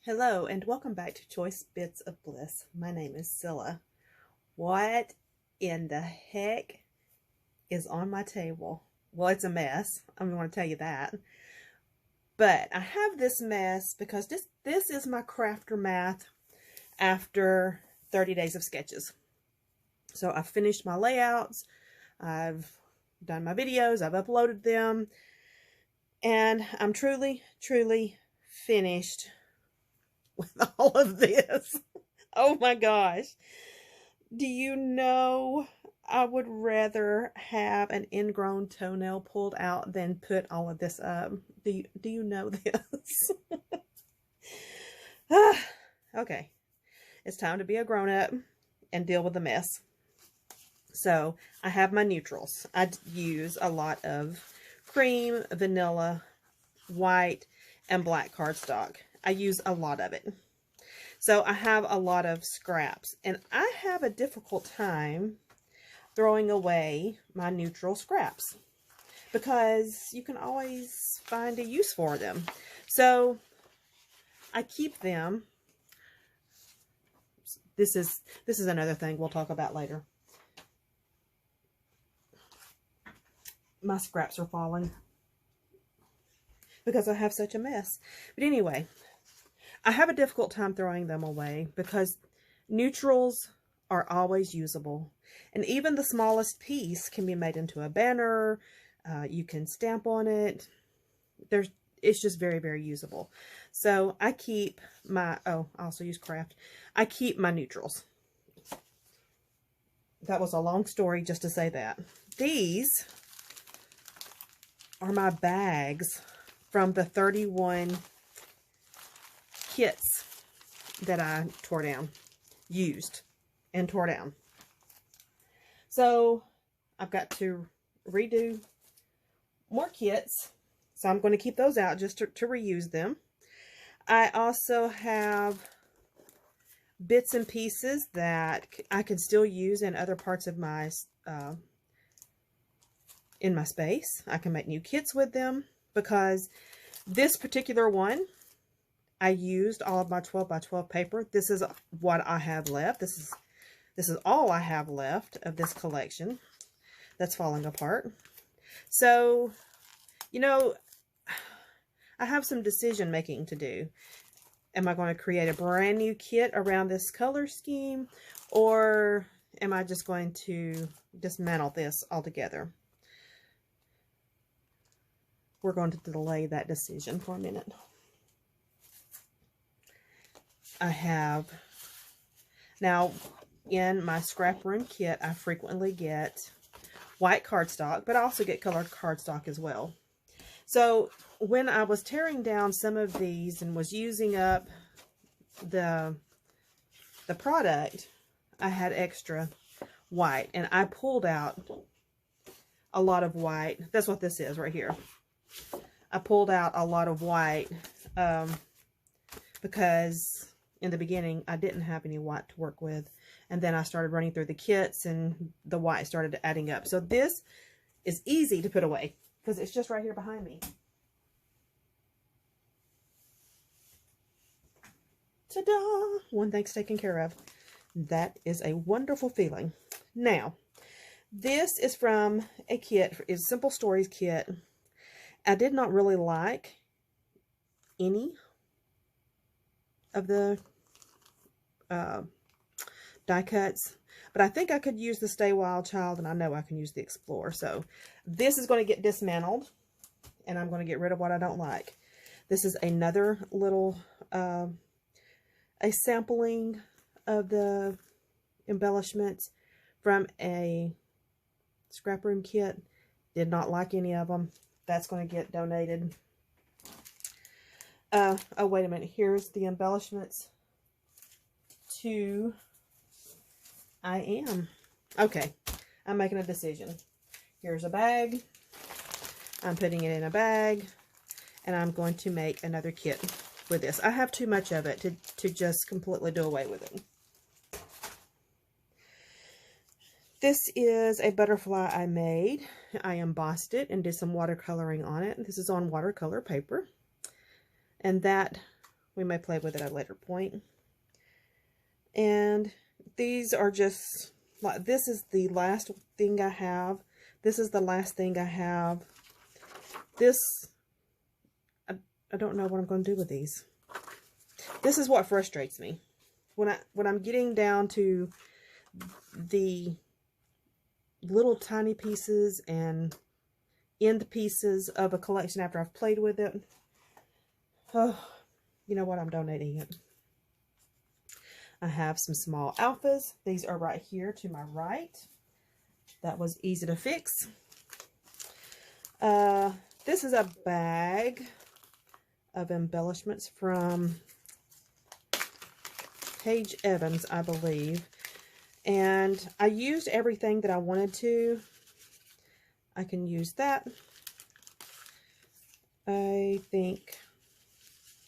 Hello and welcome back to Choice Bits of Bliss. My name is Cilla. What in the heck is on my table? Well, it's a mess. I'm going to tell you that. But I have this mess because this is my crafter math after 30 days of sketches. So I've finished my layouts. I've done my videos. I've uploaded them. And I'm truly finished with all of this. Oh my gosh. Do you know I would rather have an ingrown toenail pulled out than put all of this up? Do you know this? Okay. It's time to be a grown-up and deal with the mess. So I have my neutrals. I use a lot of cream, vanilla, white, and black cardstock. I use a lot of it. So I have a lot of scraps, and I have a difficult time throwing away my neutral scraps because you can always find a use for them. So I keep them. This is another thing we'll talk about later. My scraps are falling because I have such a mess. But anyway, I have a difficult time throwing them away because neutrals are always usable. And even the smallest piece can be made into a banner. You can stamp on it. It's just very usable. So I keep my, I also use craft. I keep my neutrals. That was a long story just to say that. These are my bags from the 31 kits that I used and tore down. So I've got to redo more kits. So I'm going to keep those out just to reuse them. I also have bits and pieces that I can still use in other parts of my in my space. I can make new kits with them because this particular one, I used all of my 12 by 12 paper. This is what I have left. This is all I have left of this collection that's falling apart. So, you know, I have some decision making to do. Am I going to create a brand new kit around this color scheme, or am I just going to dismantle this altogether? We're going to delay that decision for a minute. I have, now in my scrap room kit, I frequently get white cardstock, but I also get colored cardstock as well. So when I was tearing down some of these and was using up the product, I had extra white, and I pulled out a lot of white. That's what this is right here. I pulled out a lot of white because in the beginning I didn't have any white to work with, and then I started running through the kits and the white started adding up. So this is easy to put away because it's just right here behind me. Ta-da! One thing's taken care of. That is a wonderful feeling. Now, this is from a kit, it's Simple Stories kit. I did not really like any of the die cuts, but I think I could use the Stay Wild Child, and I know I can use the Explorer. So this is going to get dismantled, and I'm going to get rid of what I don't like. This is another little a sampling of the embellishments from a scrap room kit. Did not like any of them. That's going to get donated. Oh, wait a minute. Here's the embellishments to I Am. Okay, I'm making a decision. Here's a bag. I'm putting it in a bag, and I'm going to make another kit with this. I have too much of it to just completely do away with it. This is a butterfly I made. I embossed it and did some watercoloring on it. This is on watercolor paper. And that We may play with it at a later point. And these are just, like, this is the last thing I have. This is the last thing I have. This, I don't know what I'm going to do with these. This is what frustrates me. When I'm getting down to the little tiny pieces and end pieces of a collection after I've played with it. Oh, you know what? I'm donating it. I have some small alphas. These are right here to my right. That was easy to fix. This is a bag of embellishments from Paige Evans, I believe. And I used everything that I wanted to. I can use that. I think,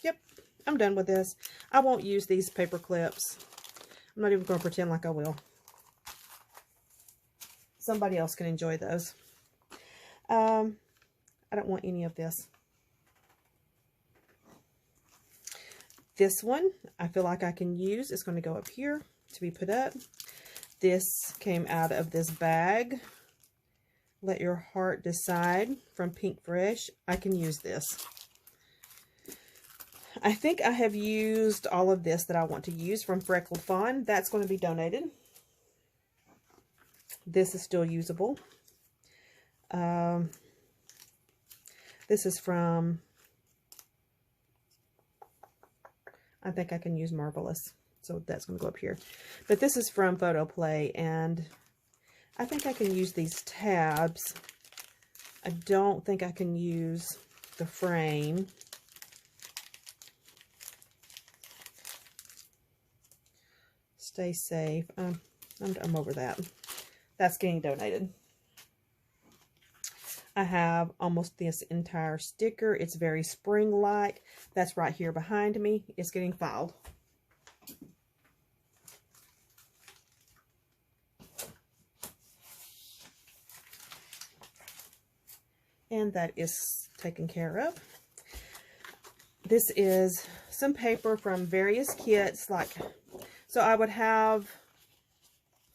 yep, I'm done with this. I won't use these paper clips. I'm not even going to pretend like I will. Somebody else can enjoy those. I don't want any of this. This one, I feel like I can use. It's going to go up here to be put up. This came out of this bag. Let Your Heart Decide from Pink Fresh. I can use this. I think I have used all of this that I want to use from Freckled Fawn. That's going to be donated. This is still usable. This is from, I think I can use Marvelous. So that's going to go up here. But this is from Photo Play, and I think I can use these tabs. I don't think I can use the frame. Stay safe. I'm over that. That's getting donated. I have almost this entire sticker. It's very spring-like. That's right here behind me. It's getting filed. And that is taken care of. This is some paper from various kits. So I would have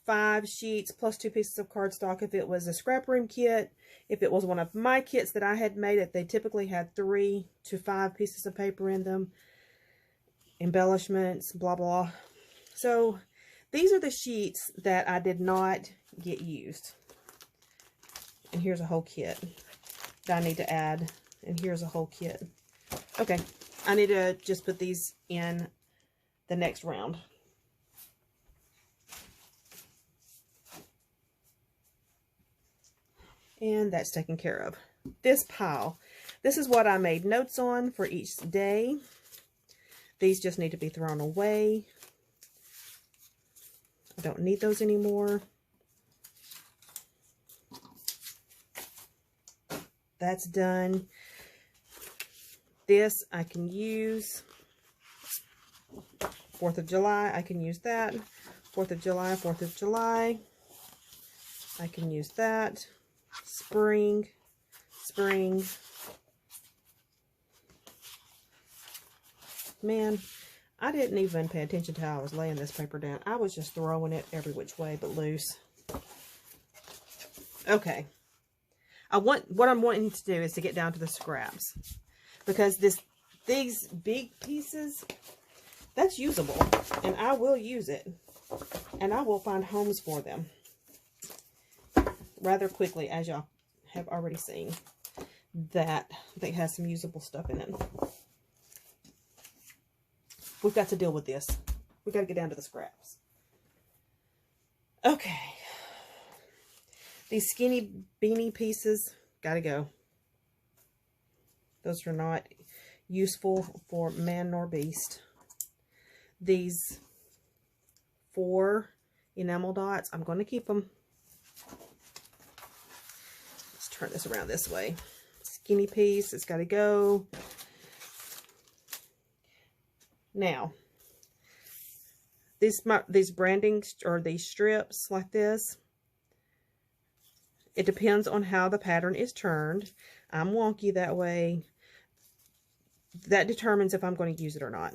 5 sheets plus 2 pieces of cardstock if it was a scrap room kit. If it was one of my kits that I had made, they typically had 3 to 5 pieces of paper in them. Embellishments, blah, blah. So these are the sheets that I did not get used. And here's a whole kit that I need to add. And here's a whole kit. Okay, I need to just put these in the next round. And that's taken care of. This pile, this is what I made notes on for each day. These just need to be thrown away. I don't need those anymore. That's done. This I can use. 4th of July, I can use that. 4th of July, 4th of July. I can use that. Spring, spring. Man, I didn't even pay attention to how I was laying this paper down. I was just throwing it every which way but loose. Okay. What I'm wanting to do is to get down to the scraps. Because these big pieces, that's usable. And I will use it. And I will find homes for them rather quickly, as y'all have already seen. That I think has some usable stuff in it. We've got to deal with this. We've got to get down to the scraps. Okay. These skinny beanie pieces, gotta go. Those are not useful for man nor beast. These 4 enamel dots, I'm going to keep them. Let's turn this around this way. Skinny piece, it's got to go. Now, these branding or these strips like this, it depends on how the pattern is turned. I'm wonky that way. that determines if I'm going to use it or not.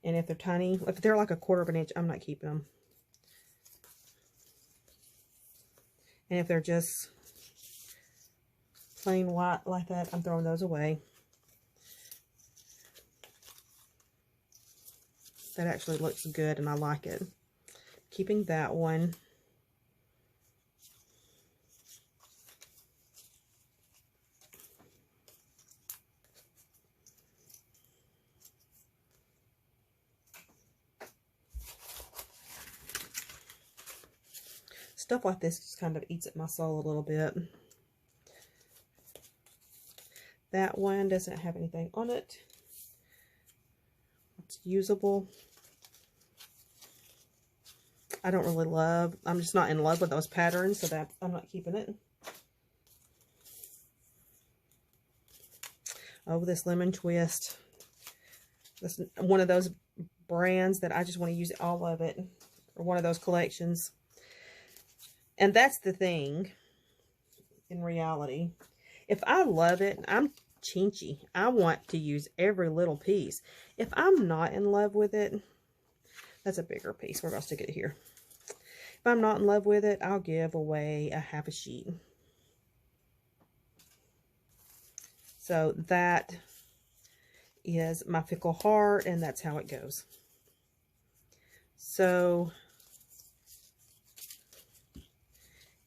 And if they're tiny, if they're like 1/4 of an inch, I'm not keeping them. And if they're just plain white like that, I'm throwing those away. That actually looks good and I like it. Keeping that one. Stuff like this just kind of eats at my soul a little bit. That one doesn't have anything on it. It's usable. I don't really love, I'm just not in love with those patterns, so that I'm not keeping it. Oh, this lemon twist. This is one of those brands that I just want to use all of it. Or one of those collections. And that's the thing, in reality. If I love it, I'm chinchy. I want to use every little piece. If I'm not in love with it, that's a bigger piece. We're going to stick it here. If I'm not in love with it, I'll give away a half a sheet. So that is my fickle heart, and that's how it goes. So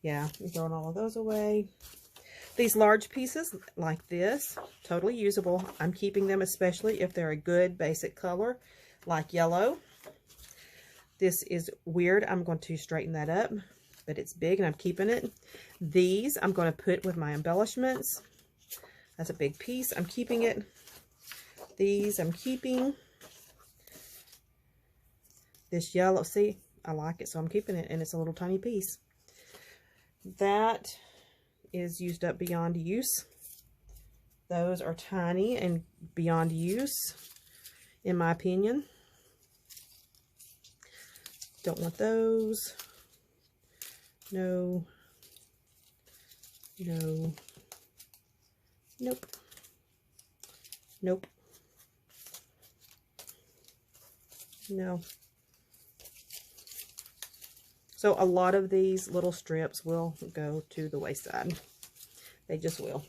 yeah, I'm throwing all of those away. These large pieces like this, totally usable. I'm keeping them, especially if they're a good basic color like yellow. This is weird. I'm going to straighten that up, but it's big and I'm keeping it. These I'm going to put with my embellishments. That's a big piece. I'm keeping it. These I'm keeping. This yellow, see, I like it, so I'm keeping it, and it's a little tiny piece. That is used up beyond use. Those are tiny and beyond use, in my opinion. Don't want those. No. No. Nope. Nope. No. So a lot of these little strips will go to the wayside. They just will.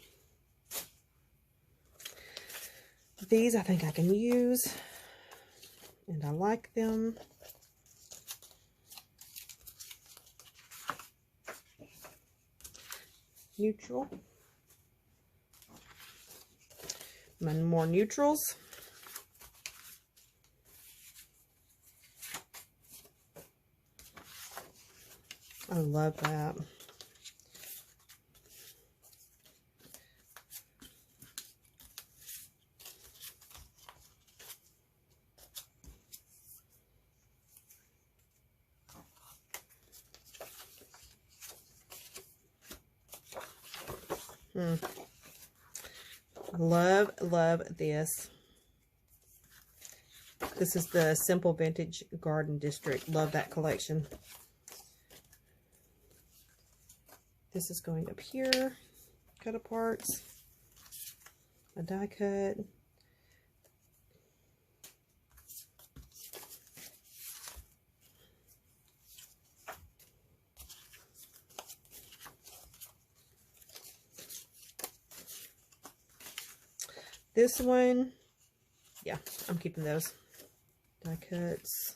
These I think I can use, and I like them. Neutral. And more neutrals. I love that. Love this. This is the Simple Vintage Garden District. Love that collection. This is going up here. Cut aparts. A die cut. This one, yeah, I'm keeping those. Die cuts.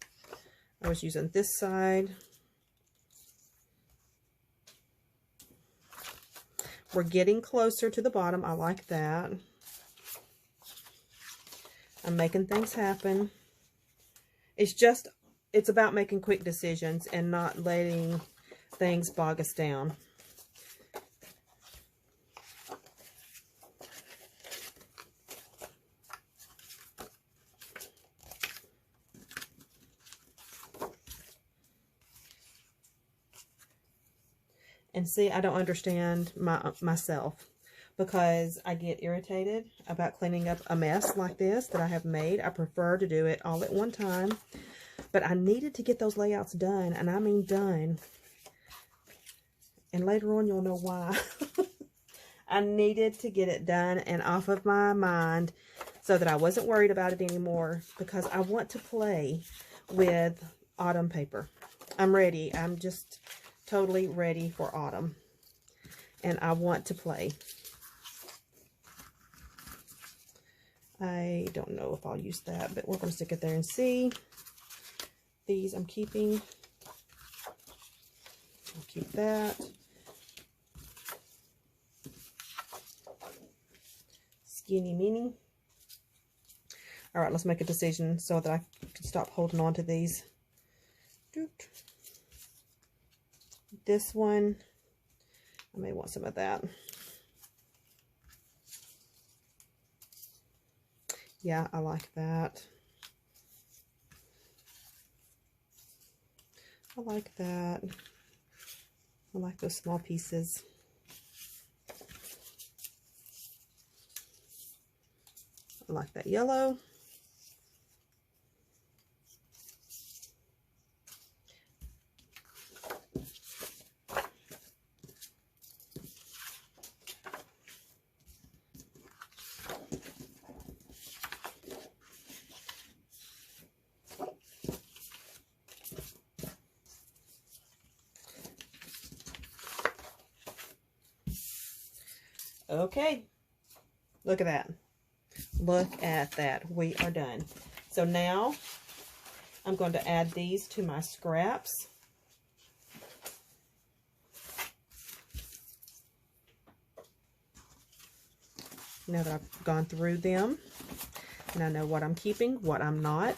I was using this side. We're getting closer to the bottom. I like that. I'm making things happen. It's about making quick decisions and not letting things bog us down. And see, I don't understand myself, because I get irritated about cleaning up a mess like this that I have made. I prefer to do it all at one time. But I needed to get those layouts done, and I mean done. And later on, you'll know why. I needed to get it done and off of my mind so that I wasn't worried about it anymore, because I want to play with autumn paper. I'm ready. I'm just totally ready for autumn. And I want to play. I don't know if I'll use that, but we're going to stick it there and see. These I'm keeping. I'll keep that. Skinny mini. All right, let's make a decision so that I can stop holding on to these. This one, I may want some of that. Yeah, I like that. I like that. I like those small pieces. I like that yellow. Okay, look at that. Look at that. We are done. So now I'm going to add these to my scraps. Now that I've gone through them and I know what I'm keeping, what I'm not.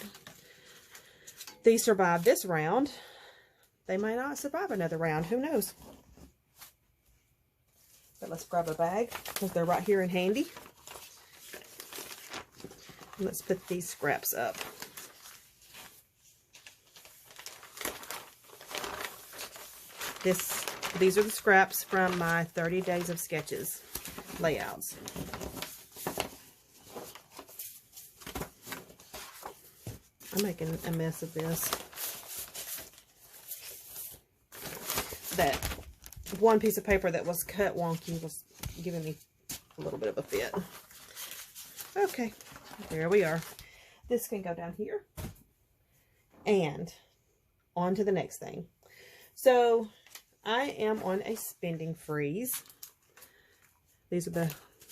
These survived this round. They may not survive another round. Who knows? But let's grab a bag because they're right here and handy. And let's put these scraps up. These are the scraps from my 30 Days of Sketches layouts. I'm making a mess of this. That one piece of paper that was cut wonky was giving me a little bit of a fit. Okay, there we are. This can go down here. And on to the next thing. So I am on a spending freeze. These are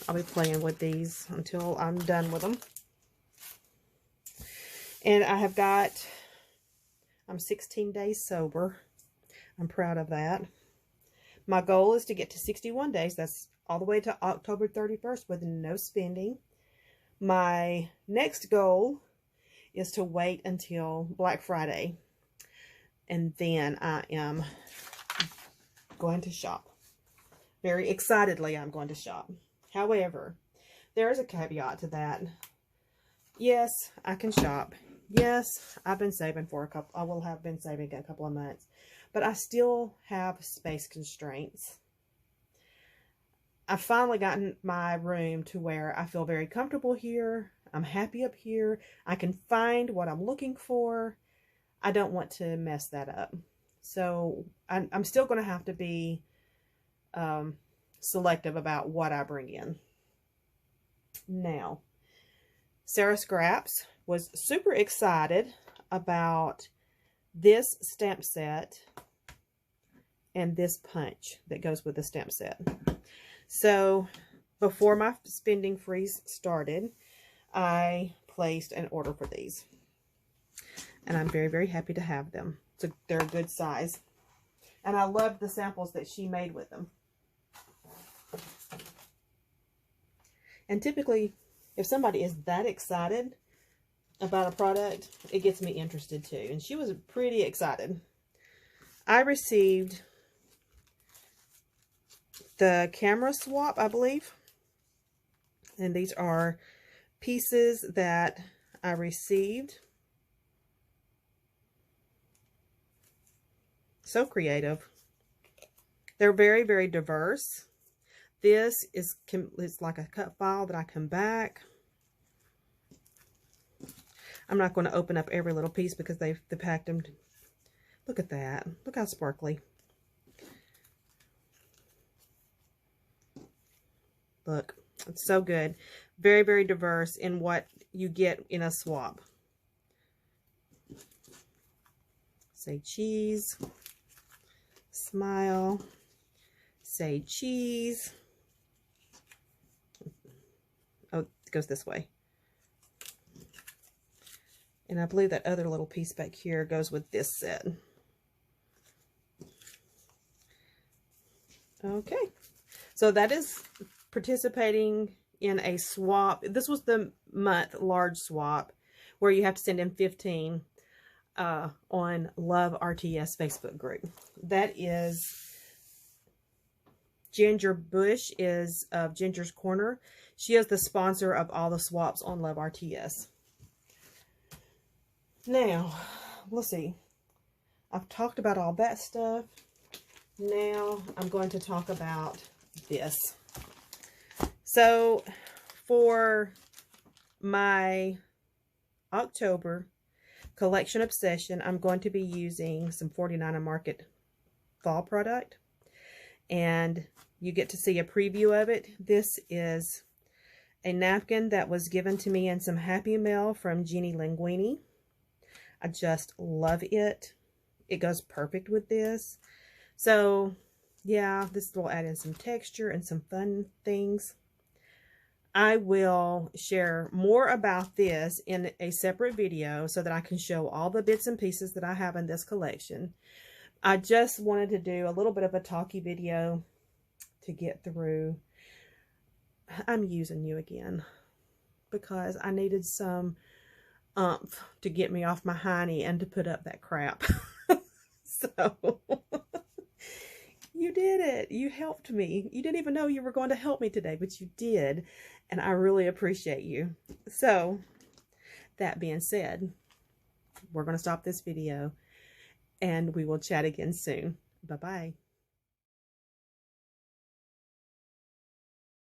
I'll be playing with these until I'm done with them. And I have I'm 16 days sober. I'm proud of that. My goal is to get to 61 days. That's all the way to October 31st with no spending. My next goal is to wait until Black Friday. And then I am going to shop. Very excitedly, I'm going to shop. However, there is a caveat to that. Yes, I can shop. Yes, I've been saving for I will have been saving a couple of months. But I still have space constraints. I've finally gotten my room to where I feel very comfortable here. I'm happy up here. I can find what I'm looking for. I don't want to mess that up. So I'm still going to have to be selective about what I bring in. Now, Sarah Scraps was super excited about this stamp set and this punch that goes with the stamp set. So before my spending freeze started, I placed an order for these. And I'm very, very happy to have them. So they're a good size. And I love the samples that she made with them. And typically, if somebody is that excited about a product, it gets me interested too. And she was pretty excited. I received the camera swap, I believe. And these are pieces that I received. So creative. They're very, very diverse. This is like a cut file that I come back. I'm not going to open up every little piece because they packed them. Look at that. Look how sparkly. Look, it's so good. Very, very diverse in what you get in a swap. Say cheese. Smile. Say cheese. Oh, it goes this way. And I believe that other little piece back here goes with this set. Okay. So that is participating in a swap. This was the month large swap where you have to send in 15 on Love RTS Facebook group. That is Ginger Bush is of Ginger's Corner. She is the sponsor of all the swaps on Love RTS. Now, let's see. I've talked about all that stuff. Now I'm going to talk about this. So for my October collection obsession, I'm going to be using some 49 Market fall product. And you get to see a preview of it. This is a napkin that was given to me in some Happy Mail from Jeannie Linguini. I just love it. It goes perfect with this. So, yeah, this will add in some texture and some fun things. I will share more about this in a separate video so that I can show all the bits and pieces that I have in this collection. I just wanted to do a little bit of a talky video to get through. I'm using you again because I needed some oomph to get me off my hiney and to put up that crap. So you did it. You helped me. You didn't even know you were going to help me today, but you did. And I really appreciate you. So that being said, we're going to stop this video and we will chat again soon. Bye-bye.